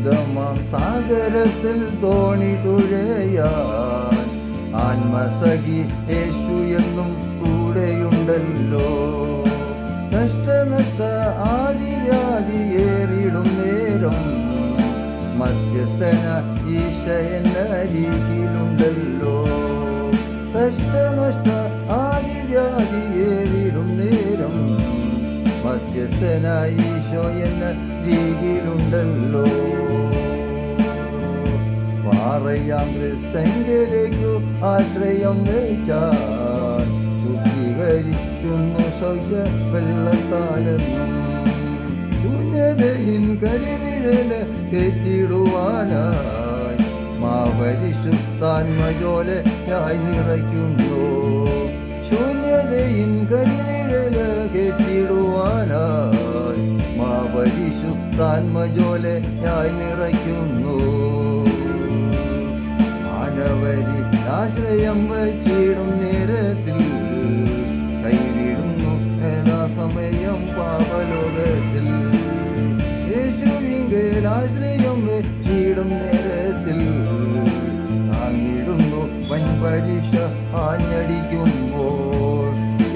ജീവിതമാം സാഗരത്തിൽ തോണി തുഴയാൻ ആത്മസഖി യേശു എന്നും കൂടെയുണ്ടല്ലോ. നഷ്ട ആദിവ്യാധി ഏറിടും നേരം മധ്യസ്ഥന ഈശ എന്നരികിലുണ്ടല്ലോ. നഷ്ട ആദിവ്യാധി ഏറിടും നേരം മധ്യസ്ഥന ഈശോ എന്നരികിലുണ്ടല്ലോ. പാറയാം ക്രിസ്തങ്കലേക്കു ആശ്രയം വെച്ചാൽ ശുദ്ധീകരിക്കുന്നു സൗഖ്യ വെള്ളത്താലെന്നും. ശൂന്യതയിൻ കരിനിഴല് കയറ്റിടുവാനായി മാപരിശുദ്ധാത്മജോലയായി നിറയ്ക്കുന്നു. ശൂന്യതയിൻ കരിനിഴല് കയറ്റിടുവാനായി മാപരിശുദ്ധാത്മജോലയായി നിറയ്ക്കുന്നു. മാനവരി ആശ്രയം വച്ചിടും നേരത്തിൽ കൈവിടുന്നു സമയം പാപലോകത്തിൽ. യേശുവിങ്കൽ ആശ്രയം വച്ചിടും നേരത്തിൽ താങ്ങിടുന്നു വൻപരീക്ഷ ആഞ്ഞടിക്കുമ്പോൾ.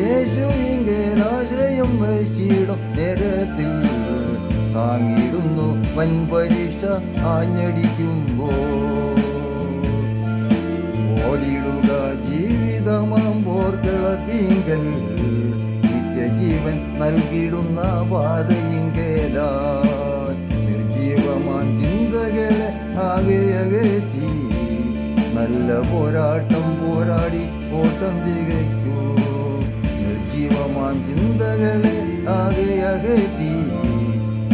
യേശുവിങ്കൽ ആശ്രയം വച്ചിടും നേരത്തിൽ താങ്ങിടുന്നു വൻപരീക്ഷ ആഞ്ഞടിക്കുമ്പോൾ. ഓടിടുക ജീവിതമാം പോർക്കളത്തിങ്കൽ നിത്യജീവൻ നൽകിടുന്ന പാതയിങ്കലാൽ. നിർജീവമാൻ ചിന്തകളെ ആകെ അകറ്റി നല്ല പോരാട്ടം പോരാടി ഓട്ടം തികയ്ക്കൂ. നിർജീവമാൻ ചിന്തകളെ ആകെ അകറ്റി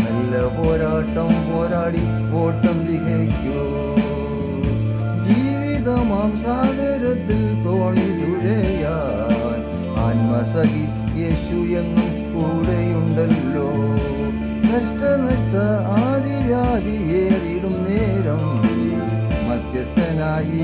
നല്ല പോരാട്ടം പോരാടി ഓട്ടം തികയ്ക്കൂ. ജീവിതമാം സാഗരത്തിൽ തോണി തുഴയാൻ ആത്മസഖി യേശു എന്നും കൂടെയുണ്ടല്ലോ. നഷ്ട ആദിവ്യാധി ഏറിടും നേരം മധ്യസ്ഥനായി